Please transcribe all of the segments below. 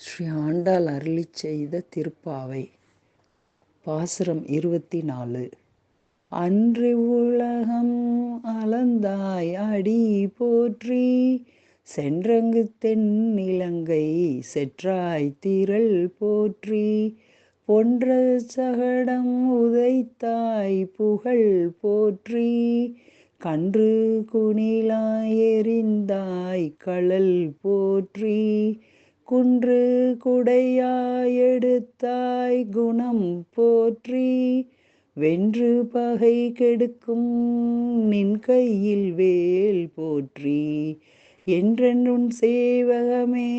ஸ்ரீ ஆண்டாள் அருளிச் செய்த திருப்பாவை. பாசுரம் 24. அன்று உலகம் அளந்தாய் அடி போற்றி, சென்றங்கு தென்னிலங்கை செற்றாய் திரள் போற்றி, பொன்ற சகடம் உதைத்தாய் புகழ் போற்றி, கன்று குணிலாய் எறிந்தாய் கழல் போற்றி, குன்று குடையாய் எடுத்தாய் குணம் போற்றி, வென்று பகை கெடுக்கும் நின் கையில் வேல் போற்றி, என்றென்றும் சேவகமே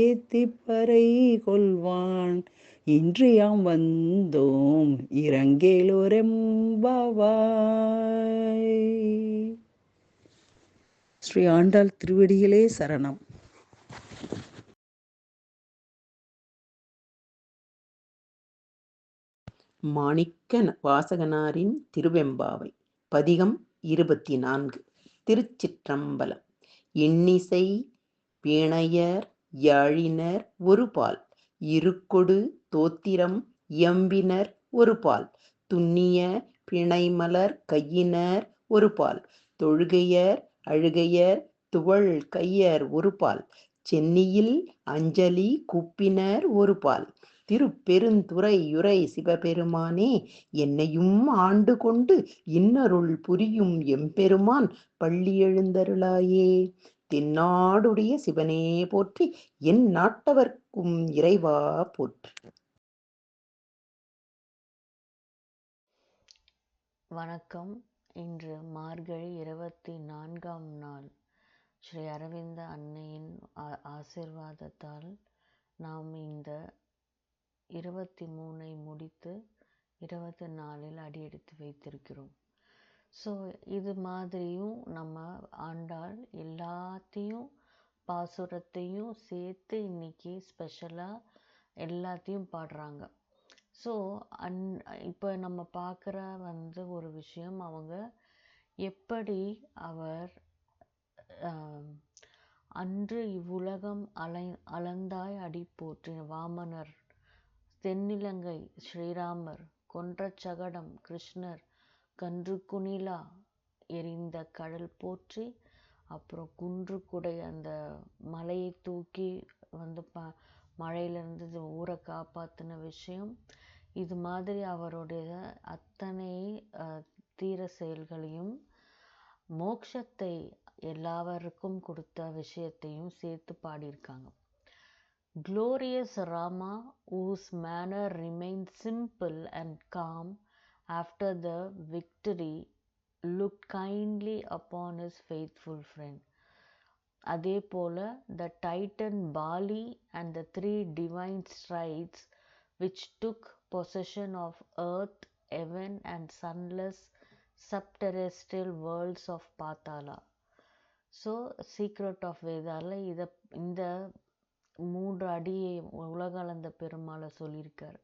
ஏத்திப்பறை கொள்வான், இன்று யாம் வந்தோம் இரங்கேலோரெம்பாவாய். ஸ்ரீ ஆண்டாள் திருவடிகளே சரணம். மாணிக்க வாசகனாரின் திருவெம்பாவை. பதிகம் 24. திருச்சிற்றம்பலம். இன்னிசை வீணையர் யாழினர் ஒருபால், இருக்கொடு தோத்திரம் இயம்பினர் ஒருபால், துன்னிய பிணைமலர் கையினர் ஒருபால், தொழுகையர் அழுகையர் துவள் கையர் ஒருபால், சென்னியில் அஞ்சலி கூப்பினர் ஒருபால், திருப்பெருந்துறையுறை சிவபெருமானே என்னையும் ஆண்டு கொண்டு இன்னருள் புரியும் எம்பெருமான் பள்ளி எழுந்தருளாயே. தென்னாடுடைய சிவனே போற்றி, என் நாட்டவர்க்கும் இறைவா போற்றி. வணக்கம். இன்று மார்கழி 24ஆம் நாள். ஸ்ரீ அரவிந்த அன்னையின் ஆசிர்வாதத்தால் நாம் இந்த 23 முடித்து 24 அடியெடுத்து வைத்திருக்கிறோம். ஸோ இது மாதிரியும் நம்ம ஆண்டாள் எல்லாத்தையும் பாசுரத்தையும் சேர்த்து இன்னைக்கு ஸ்பெஷலாக எல்லாத்தையும் பாடுறாங்க. ஸோ இப்போ நம்ம பார்க்குற ஒரு விஷயம், அவங்க எப்படி அவர் அன்று இவ்வுலகம் அளந்தாய் அடி போற்றின வாமனர், தென்னிலங்கை ஸ்ரீராமர், கொன்ற சகடம் கிருஷ்ணர், கன்று குணிலா எரிந்த கடல் போற்றி, அப்புறம் குன்று குடை அந்த மலையை தூக்கி மழையிலேருந்து ஊரை காப்பாற்றின விஷயம், இது மாதிரி அவருடைய அத்தனை தீர செயல்களையும் மோட்சத்தை எல்லாருக்கும் கொடுத்த விஷயத்தையும் சேர்த்து பாடியிருக்காங்க. Glorious Rama, whose manner remained simple and calm after the victory, looked kindly upon his faithful friend. அதே போல the Titan Bali and the 3 divine strides which took possession of earth, heaven and sunless subterrestrial worlds of Patala. So Secret of Vedala இந்த 3 அடியை உலகளந்த பெருமாளை சொல்லியிருக்கார்.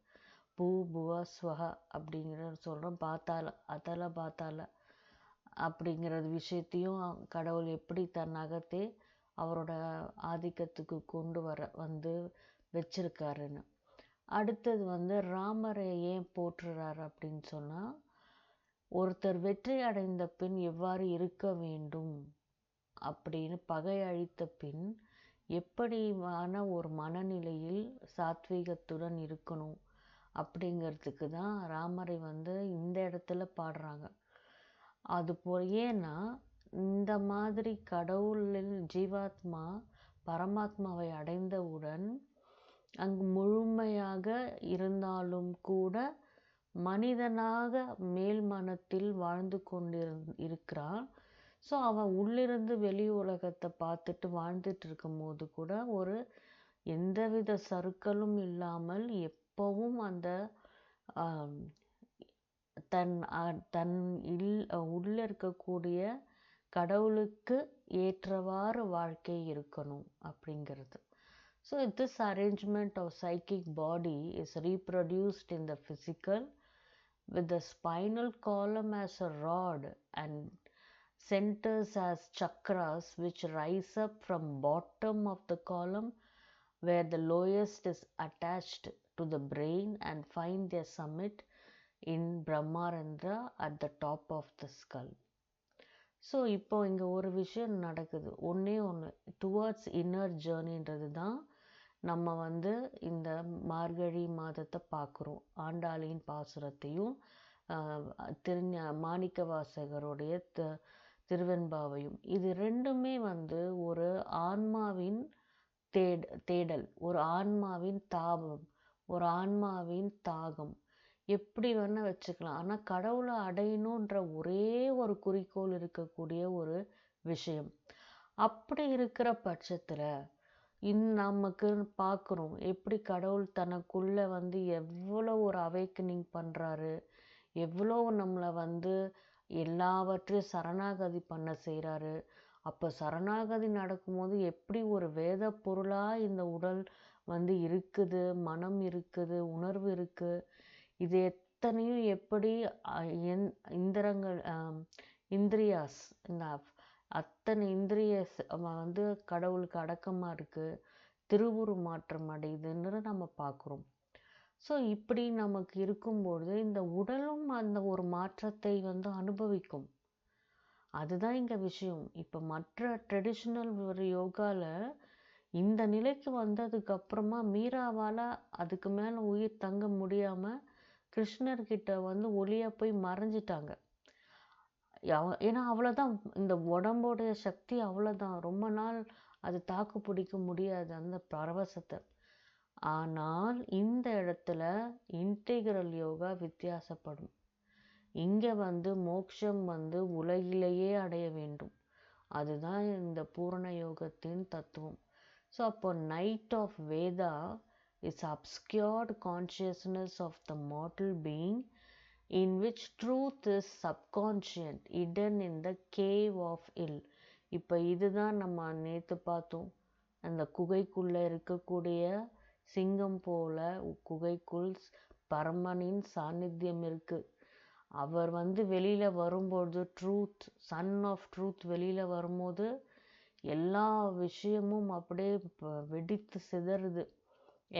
பூ புவ ஸ்வஹ அப்படிங்கிற சொல்கிறோம். அதல பாத்தால அப்படிங்கிற விஷயத்தையும் கடவுள் எப்படி தன் அகத்தே அவரோட ஆதிக்கத்துக்கு கொண்டு வந்து வச்சிருக்காருன்னு. அடுத்தது ராமரை ஏன் போற்றுறார் அப்படின்னு சொன்னால், ஒருத்தர் வெற்றி அடைந்த பின் எவ்வாறு இருக்க வேண்டும் அப்படின்னு, பகை அழித்த பின் எப்படியான ஒரு மனநிலையில் சாத்வீகத்துடன் இருக்கணும் அப்படிங்கிறதுக்கு தான் ராமரை இந்த இடத்துல பாடுறாங்க. அதுபோல் ஏன்னா இந்த மாதிரி கடவுளில் ஜீவாத்மா பரமாத்மாவை அடைந்தவுடன் அங்கு முழுமையாக இருந்தாலும் கூட மனிதனாக மேல் மனத்தில் வாழ்ந்து இருக்கிறான். ஸோ அவன் உள்ளிருந்து வெளி உலகத்தை பார்த்துட்டு வாழ்ந்துட்டு இருக்கும் போது கூட ஒரு எந்தவித சறுக்கலும் இல்லாமல் எப்பவும் அந்த தன் உள்ள இருக்கக்கூடிய கடவுளுக்கு ஏற்றவாறு வாழ்க்கை இருக்கணும் அப்படிங்கிறது. So this arrangement of psychic body is reproduced in the physical, with the spinal column as a rod and centers as chakras which rise up from bottom of the column where the lowest is attached to the brain and find their summit in Brahmarandra at the top of the skull. So இப்போ இங்கே ஒரு விஷயம் நடக்குது. ஒன்று towards inner ஜேர்னின்றது தான் நம்ம வந்து இந்த மார்கழி மாதத்தை பார்க்குறோம். ஆண்டாளியின் பாசுரத்தையும் மாணிக்க வாசகருடைய திருவெண்பாவையும், இது ரெண்டுமே வந்து ஒரு ஆன்மாவின் தேடல், ஒரு ஆன்மாவின் தாபம், ஒரு ஆன்மாவின் தாகம், எப்படி வேணால் வச்சுக்கலாம். ஆனால் கடவுளை அடையணுன்ற ஒரே ஒரு குறிக்கோள் இருக்கக்கூடிய ஒரு விஷயம். அப்படி இருக்கிற பட்சத்தில் நமக்கு பார்க்குறோம் எப்படி கடவுள் தனக்குள்ளே வந்து எவ்வளோ ஒரு அவேக்கனிங் பண்ணுறாரு, எவ்வளோ நம்மளை வந்து எல்லாவற்றையும் சரணாகதி பண்ண செய்கிறாரு. அப்போ சரணாகதி நடக்கும்போது எப்படி ஒரு வேத பொருளாக இந்த உடல் வந்து இருக்குது, மனம் இருக்குது, உணர்வு இருக்குது. இது எத்தனையும் எப்படி இந்திரியாஸ், இந்த அத்தனை இந்திரியஸ் வந்து கடவுளுக்கு அடக்கமாக இருக்குது, திருவுரு மாற்றம் அடையுதுன்னு நம்ம பார்க்குறோம். ஸோ இப்படி நமக்கு இருக்கும்பொழுது இந்த உடலும் அந்த ஒரு மாற்றத்தை வந்து அனுபவிக்கும். அதுதான் இங்கே விஷயம். இப்போ மற்ற ட்ரெடிஷ்னல் ஒரு யோகாவில் இந்த நிலைக்கு வந்ததுக்கப்புறமா மீராவால் அதுக்கு மேலே உயிர் தங்க முடியாமல் கிருஷ்ணர்கிட்ட வந்து ஒளியாக போய் மறைஞ்சிட்டாங்க. ஏன்னா அவ்வளோதான், இந்த உடம்போடைய சக்தி அவ்வளோதான், ரொம்ப நாள் அது தாக்கு பிடிக்க முடியாது அந்த பரவசத்தை. ஆனால் இந்த இடத்துல இன்டெக்ரல் யோகா வித்தியாசப்படும். இங்கே வந்து மோட்சம் வந்து உலகிலேயே அடைய வேண்டும். அதுதான் இந்த பூரண யோகத்தின் தத்துவம். ஸோ அப்போ night of Veda is obscured consciousness of the mortal being in which truth is subconscious, hidden in the cave of ill. இப்போ இதுதான் நம்ம நேற்று பார்த்தோம். அந்த குகைக்குள்ளே இருக்கக்கூடிய சிங்கம் போல குகைக்குள் பரமனின் சாநித்தியம் இருக்குது. அவர் வந்து வெளியில் வரும்போது ட்ரூத், சன் ஆஃப் ட்ரூத் வெளியில் வரும்போது எல்லா விஷயமும் அப்படியே வெடித்து சிதறுது.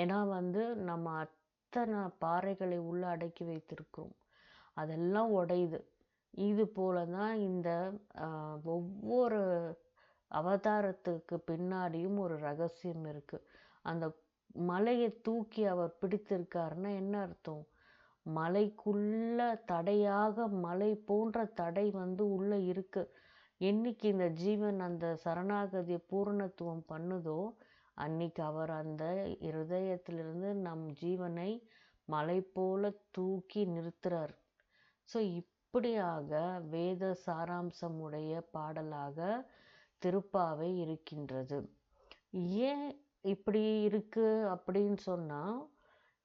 ஏன்னா வந்து நம்ம அத்தனை பாறைகளை உள்ள அடக்கி வைத்திருக்கிறோம், அதெல்லாம் உடையுது. இது போல தான் இந்த ஒவ்வொரு அவதாரத்துக்கு பின்னாடியும் ஒரு ரகசியம் இருக்குது. அந்த மலையை தூக்கி அவர் பிடித்திருக்காருன்னா என்ன அர்த்தம்? மலைக்குள்ள தடையாக மலை போன்ற தடை வந்து உள்ளே இருக்குது. என்னைக்கு இந்த ஜீவன் அந்த சரணாகதியை பூரணத்துவம் பண்ணுதோ அன்னைக்கு அவர் அந்த இருதயத்திலிருந்து நம் ஜீவனை மலை போல தூக்கி நிறுத்துறார். ஸோ இப்படியாக வேத சாராம்சமுடைய பாடலாக திருப்பாவை இருக்கின்றது. ஏன் இப்படி இருக்கு அப்படின்னு சொன்னால்,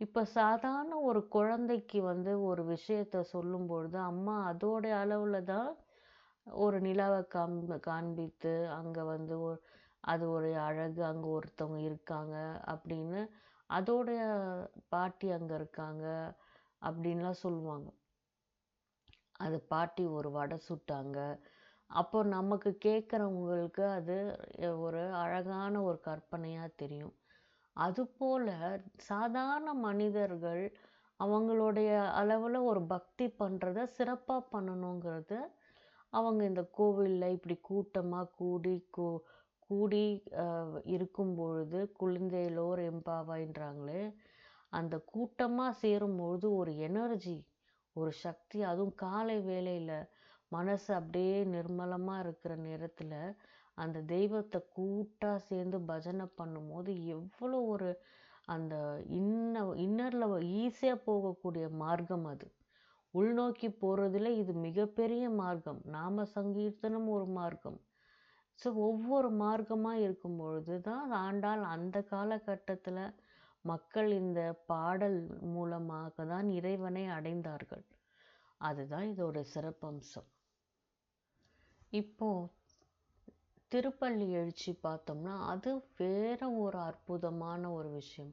இப்போ சாதாரண ஒரு குழந்தைக்கு வந்து ஒரு விஷயத்தை சொல்லும்பொழுது அம்மா அதோடைய அளவில் தான் ஒரு நிலாவை காண்பித்து அங்கே வந்து அது ஒரு அழகு, அங்கே ஒருத்தவங்க இருக்காங்க அப்படின்னு, அதோடைய பாட்டி அங்கே இருக்காங்க அப்படின்லாம் சொல்லுவாங்க. அது பாட்டி ஒரு வடை சுட்டாங்க, அப்போ நமக்கு கேட்குறவங்களுக்கு அது ஒரு அழகான ஒரு கற்பனையாக தெரியும். அதுபோல் சாதாரண மனிதர்கள் அவங்களுடைய அளவில் ஒரு பக்தி பண்ணுறத சிறப்பாக பண்ணணுங்கிறது அவங்க இந்த கோவிலில் இப்படி கூட்டமாக கூடி இருக்கும் பொழுது குழந்தையிலோர் எம்பாவாயின்றாங்களே, அந்த கூட்டமாக சேரும்பொழுது ஒரு எனர்ஜி, ஒரு சக்தி, அதுவும் காலை வேளையில் மனசு அப்படியே நிர்மலமாக இருக்கிற நேரத்தில் அந்த தெய்வத்தை கூட்டாக சேர்ந்து பஜனை பண்ணும்போது எவ்வளோ ஒரு அந்த இன்னரில் ஈஸியாக போகக்கூடிய மார்க்கம், அது உள்நோக்கி போகிறதுல இது மிகப்பெரிய மார்க்கம். நாம சங்கீர்த்தனம் ஒரு மார்க்கம். ஸோ ஒவ்வொரு மார்க்கமாக இருக்கும் பொழுது தான் ஆண்டாள் அந்த காலகட்டத்தில் மக்கள் இந்த பாடல் மூலமாக தான் இறைவனை அடைந்தார்கள். அதுதான் இதோட சிறப்பம்சம். இப்போ திருப்பள்ளி எழுச்சி பார்த்தோம்னா அது வேற ஒரு அற்புதமான ஒரு விஷயம்.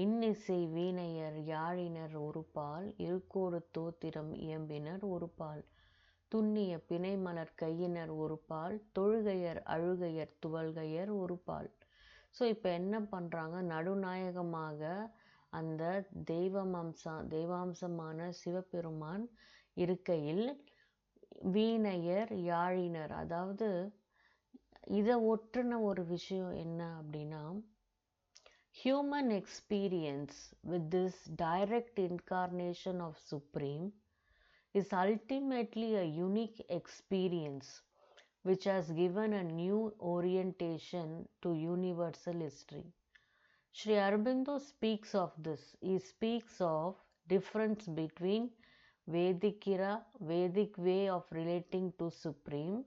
இன்னிசை வீணையர் யாழினர் ஒரு பால், இருக்கோடு தோத்திரம் இயம்பினர் ஒரு பால், துண்ணிய பிணைமலர் கையினர் ஒரு பால், தொழுகையர் அழுகையர் துவல்கையர் ஒரு பால். ஸோ இப்போ என்ன பண்ணுறாங்க, நடுநாயகமாக அந்த தெய்வாம்சமான சிவபெருமான் இருக்கையில் வீணையர் யாழினர், அதாவது இதை ஒற்றுன ஒரு விஷயம் என்ன அப்படின்னா, human experience with this direct incarnation of Supreme is ultimately a unique experience which has given a new orientation to universal history. Sri Aurobindo speaks of this. He speaks of difference between Vedic way of relating to Supreme,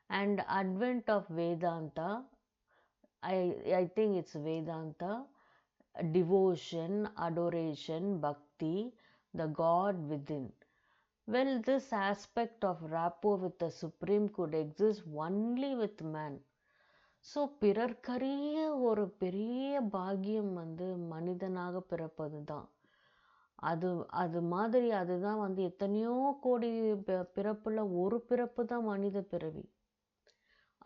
and advent of Vedanta. I think it's Vedanta, devotion, adoration, bhakti, the God within. Well, this aspect of rapport with the Supreme could exist only with man. So பிறர்க்கரிய ஒரு பெரிய பாக்கியம் மனிதனாக பிறப்பது தான். அது மாதிரி அதுதான் எத்தனையோ கோடி பிறப்புல ஒரு பிறப்பு தான் மனித பிறவி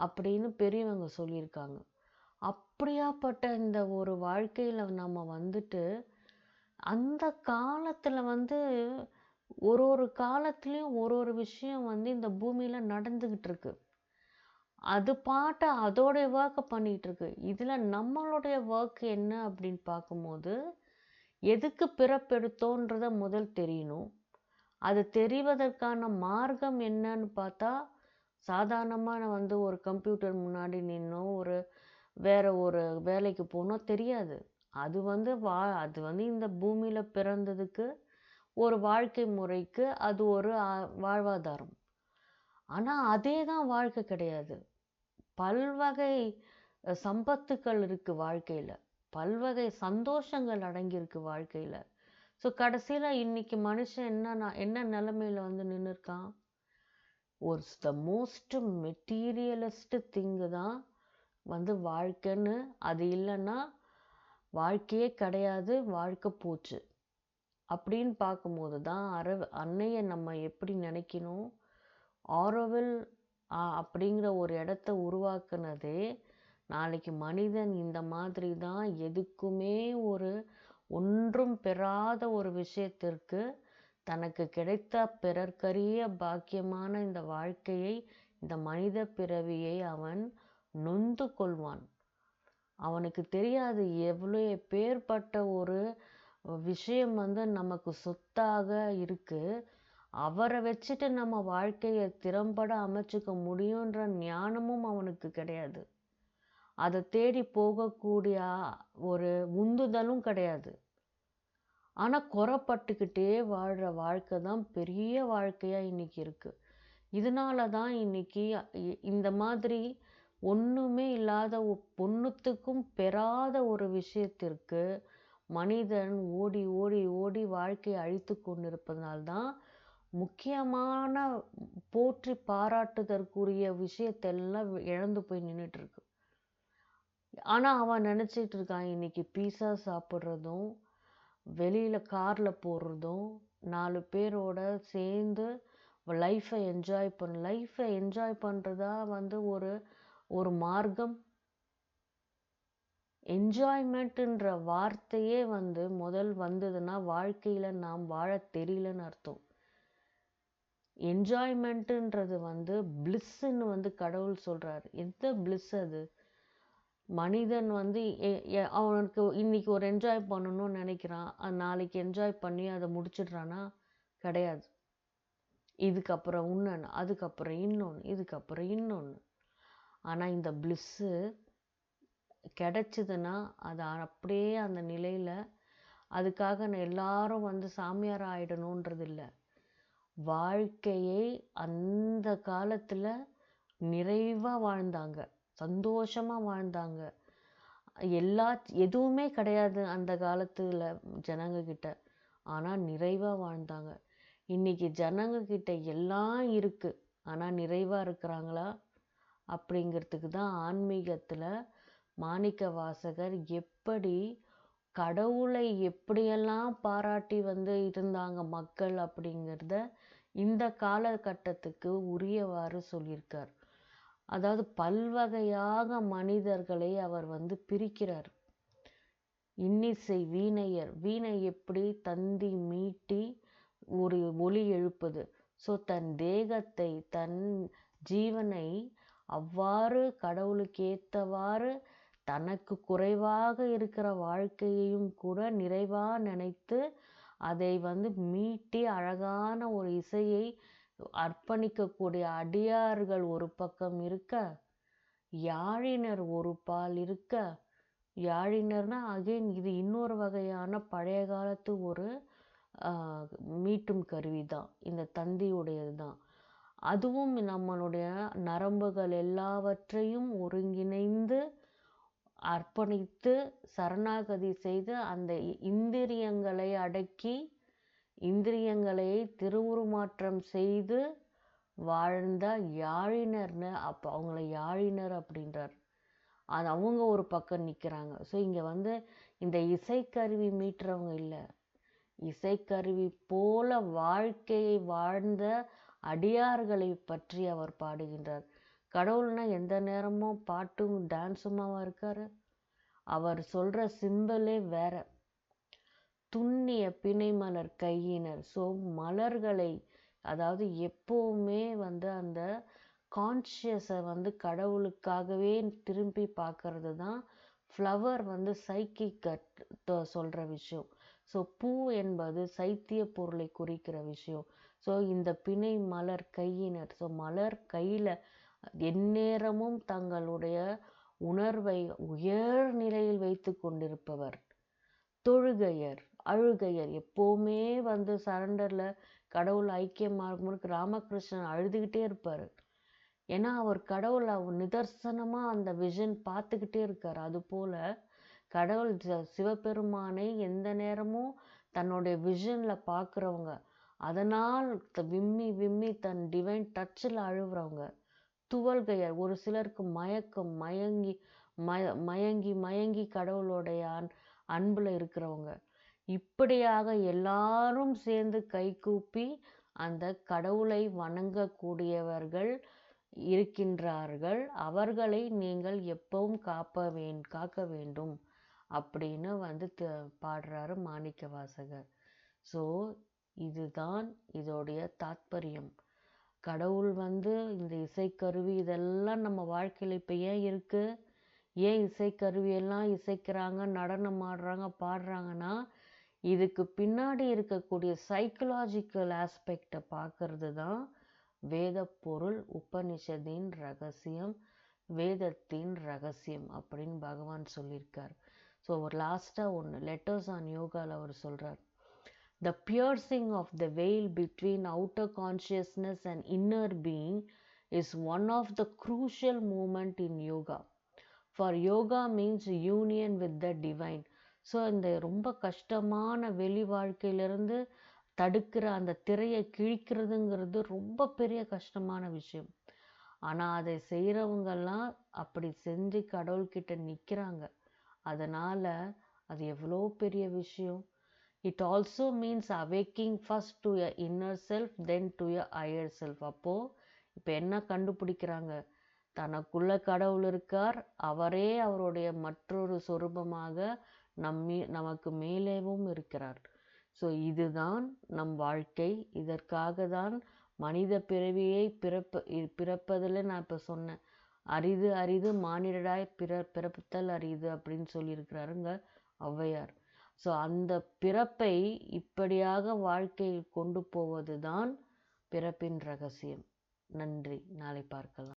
அப்படின்னு பெரியவங்க சொல்லியிருக்காங்க. அப்படியாப்பட்ட இந்த ஒரு வாழ்க்கையில் நம்ம அந்த காலத்தில் ஒரு காலத்துலேயும் ஒரு விஷயம் இந்த பூமியில் நடந்துக்கிட்டு இருக்கு. அது பாட்டை அதோடைய ஒர்க்கை பண்ணிகிட்டு இருக்கு. இதில் நம்மளுடைய ஒர்க் என்ன அப்படின்னு பார்க்கும்போது, எதுக்கு பிறப்பெடுத்தோன்றதை முதல் தெரியணும். அது தெரிவதற்கான மார்க்கம் என்னன்னு பார்த்தா, சாதாரணமாக ஒரு கம்ப்யூட்டர் முன்னாடி நின்னோ வேற ஒரு வேலைக்கு போனோம் தெரியாது. அது அது இந்த பூமியில் பிறந்ததுக்கு ஒரு வாழ்க்கை முறைக்கு அது ஒரு வாழ்வாதாரம். ஆனால் அதே தான் வாழ்க்கை கிடையாது. பல்வகை சம்பத்துக்கள் இருக்குது வாழ்க்கையில், பல்வகை சந்தோஷங்கள் அடங்கியிருக்கு வாழ்க்கையில். ஸோ கடைசியில் இன்னைக்கு மனுஷன் என்ன நிலைமையில் நின்றுருக்கான், த மோஸ்ட் மெட்டீரியலிஸ்ட் திங்கு தான் வாழ்க்கைன்னு. அது இல்லைன்னா வாழ்க்கையே கிடையாது, வாழ்க்கை போச்சு அப்படின்னு பார்க்கும்போது தான் அன்னையை நம்ம எப்படி நினைக்கணும். ஆரோவில் அப்படிங்கிற ஒரு இடத்த உருவாக்குனதே, நாளைக்கு மனிதன் இந்த மாதிரி தான் எதுக்குமே ஒன்றும் பெறாத ஒரு விஷயத்திற்கு தனக்கு கிடைத்த பிறர்க்கரிய பாக்கியமான இந்த வாழ்க்கையை, இந்த மனித பிறவியை அவன் நொந்து கொள்வான். அவனுக்கு தெரியாது எவ்வளோ பேர்பட்ட ஒரு விஷயம் நமக்கு சொத்தாக இருக்கு. அவரை வச்சுட்டு நம்ம வாழ்க்கையை திறம்பட அமைச்சுக்க முடியுன்ற ஞானமும் அவனுக்கு கிடையாது. அதை தேடி போகக்கூடிய ஒரு உந்துதலும் கிடையாது. ஆனால் குறப்பட்டுக்கிட்டே வாழ்கிற வாழ்க்கை தான் பெரிய வாழ்க்கையாக இன்னைக்கு இருக்கு. இதனால தான் இன்னைக்கு இந்த மாதிரி ஒன்றுமே இல்லாத ஒன்றுத்துக்கும் பெறாத ஒரு விஷயத்திற்கு மனிதன் ஓடி ஓடி ஓடி வாழ்க்கையை அழித்து கொண்டிருப்பதனால்தான் முக்கியமான போற்றி பாராட்டுதற்குரிய விஷயத்தெல்லாம் இழந்து போய் நின்றுட்டு இருக்கு. ஆனால் அவன் நினச்சிட்டு இருக்கான், இன்னைக்கு பீஸா சாப்பிட்றதும் வெளியில் காரில் போடுறதும் 4 பேரோட சேர்ந்து லைஃப்பை என்ஜாய் பண்ணுறதா ஒரு மார்க்கம். என்ஜாய்மெண்ட்டுன்ற வார்த்தையே முதல் வந்ததுன்னா வாழ்க்கையில் நாம் வாழ தெரியலன்னு அர்த்தம். என்ஜாய்மெண்ட்டுன்றது பிளிஸ்ன்னு கடவுள் சொல்கிறார். எந்த பிளிஸ் அது? மனிதன் அவனுக்கு இன்னைக்கு ஒரு என்ஜாய் பண்ணணும்னு நினைக்கிறான், நாளைக்கு என்ஜாய் பண்ணி அதை முடிச்சிடுறானா? கிடையாது. இதுக்கப்புறம் இன்னொன்று, அதுக்கப்புறம் இன்னொன்று, இதுக்கப்புறம் இன்னொன்று. ஆனால் இந்த பிளிஸ்ஸு கிடைச்சிதுன்னா அது அப்படியே அந்த நிலையில், அதுக்காக எல்லாரும் சாமியார் ஆகிடணுன்றது இல்லை. வாழ்க்கையை அந்த காலத்தில் நிறைவாக வாழ்ந்தாங்க, சந்தோஷமாக வாழ்ந்தாங்க. எதுவுமே கிடையாது அந்த காலத்தில் ஜனங்கக்கிட்ட, ஆனால் நிறைவாக வாழ்ந்தாங்க. இன்னைக்கு ஜனங்கக்கிட்ட எல்லாம் இருக்குது, ஆனால் நிறைவாக இருக்கிறாங்களா அப்படிங்கிறதுக்கு தான் ஆன்மீகத்தில் மாணிக்க வாசகர் எப்படி கடவுளை எப்படியெல்லாம் பாராட்டி இருந்தாங்க மக்கள் அப்படிங்கிறத இந்த காலகட்டத்துக்கு உரியவாறு சொல்லியிருக்கார். அதாவது பல்வகையாக மனிதர்களை அவர் பிரிக்கிறார். இன்னிசை வீணையர், வீணை எப்படி தந்தி மீட்டி ஒரு ஒலி எழுப்புது. ஸோ தன் தேகத்தை, தன் ஜீவனை அவ்வாறு கடவுளுக்கு ஏற்றவாறு தனக்கு குறைவாக இருக்கிற வாழ்க்கையையும் கூட நிறைவாக நினைத்து அதை மீட்டி அழகான ஒரு இசையை அர்ப்பணிக்கக்கூடிய அடியார்கள் ஒரு பக்கம் இருக்க, யாழினர் ஒரு பால் இருக்க. யாழினர்னா அகைன் இது இன்னொரு வகையான பழைய காலத்து ஒரு மீட்டும் கருவி தான், இந்த தந்தியுடையது தான். அதுவும் நம்மளுடைய நரம்புகள் எல்லாவற்றையும் ஒருங்கிணைந்து அர்ப்பணித்து சரணாகதி செய்து அந்த இந்திரியங்களை அடக்கி, இந்திரியங்களை திருவுருமாற்றம் செய்து வாழ்ந்த யாழினர்னு அப்போ அவங்கள யாழினர் அப்படின்றார். அது அவங்க ஒரு பக்கம் நிற்கிறாங்க. ஸோ இங்கே இந்த இசைக்கருவி மீட்டுறவங்க இல்லை, இசைக்கருவி போல வாழ்க்கையை வாழ்ந்த அடியார்களை பற்றி அவர் பாடுகின்றார். கடவுள்னா எந்த நேரமும் பாட்டும் டான்ஸுமாவா இருக்காரு? அவர் சொல்கிற சிம்பலே வேற. துண்ணிய பிணை மலர் கையினர். ஸோ மலர்களை, அதாவது எப்போவுமே அந்த கான்ஷியஸை கடவுளுக்காகவே திரும்பி பார்க்கறது தான் ஃப்ளவர் சைக்கிக் சொல்கிற விஷயம். ஸோ பூ என்பது சைத்திய பொருளை குறிக்கிற விஷயம். ஸோ இந்த பிணை மலர் கையினர், ஸோ மலர் கையில் எந்நேரமும் தங்களுடைய உணர்வை உயர் நிலையில் வைத்து கொண்டிருப்பவர். தொழுகையர், அழுகையர், எப்போவுமே சரண்டரில் கடவுள் ஐக்கியமாகும்போது ராமகிருஷ்ணன் அழுதுகிட்டே இருப்பார். ஏன்னா அவர் கடவுள் நிதர்சனமாக அந்த விஷன் பார்த்துக்கிட்டே இருக்கார். அதுபோல் கடவுள் சிவபெருமானை எந்த நேரமும் தன்னுடைய விஷனில் பார்க்குறவங்க, அதனால் விம்மி விம்மி தன் டிவைன் டச்சில் அழுகிறவங்க. துவல்கையர், ஒரு சிலருக்கு மயக்கம், மயங்கி மயங்கி கடவுளுடைய அன்பில் இருக்கிறவங்க. இப்படியாக எல்லாரும் சேர்ந்து கைகூப்பி அந்த கடவுளை வணங்கக்கூடியவர்கள் இருக்கின்றார்கள். அவர்களை நீங்கள் எப்பவும் காக்க வேண்டும் அப்படின்னு பாடுறாரு மாணிக்கவாசகர். ஸோ இதுதான் இதோடைய தாத்பரியம். கடவுள் இந்த இசைக்கருவி இதெல்லாம் நம்ம வாழ்க்கையில் இப்போ ஏன் இருக்குது? ஏன் இசைக்கருவியெல்லாம் இசைக்கிறாங்க, நடனம் ஆடுறாங்க, பாடுறாங்கன்னா இதுக்கு பின்னாடி இருக்கக்கூடிய சைக்கலாஜிக்கல் ஆஸ்பெக்டை பார்க்கறது தான் வேத பொருள், உபனிஷத்தின் ரகசியம், வேதத்தின் ரகசியம் அப்படின்னு பகவான் சொல்லியிருக்கார். ஸோ ஒரு லாஸ்ட்டாக ஒன்று லெட்டர்ஸ் ஆன் யோகாவில் அவர் சொல்கிறார், the piercing of the veil between outer consciousness and inner being is one of the crucial moment in yoga. For yoga means union with the divine. So இந்த ரொம்ப கஷ்டமான வெளி வாழ்க்கையிலிருந்து தடுக்கிற அந்த திரையை கிழிக்கிறதுங்கிறது ரொம்ப பெரிய கஷ்டமான விஷயம். ஆனால் அதை செய்கிறவங்கெல்லாம் அப்படி செஞ்சு கடவுள்கிட்ட நிற்கிறாங்க. அதனால் அது எவ்வளோ பெரிய விஷயம். It also means awaking first to your inner self, then to your higher self. அப்போது இப்போ என்ன கண்டுபிடிக்கிறாங்க? தனக்குள்ள கடவுள் இருக்கார், அவரே அவருடைய மற்றொரு சொரூபமாக நமக்கு மேலேவும் இருக்கிறார். ஸோ இதுதான் நம் வாழ்க்கை. இதற்காக தான் மனித பிறவியை பிறப்பதில் நான் இப்போ சொன்னேன், அரிது அரிது மானிடராய் பிறப்புத்தல் அரிது அப்படின்னு சொல்லியிருக்கிறாருங்க ஔவையார். ஸோ அந்த பிறப்பை இப்படியாக வாழ்க்கையில் கொண்டு போவது தான் பிறப்பின் ரகசியம். நன்றி. நாளை பார்க்கலாம்.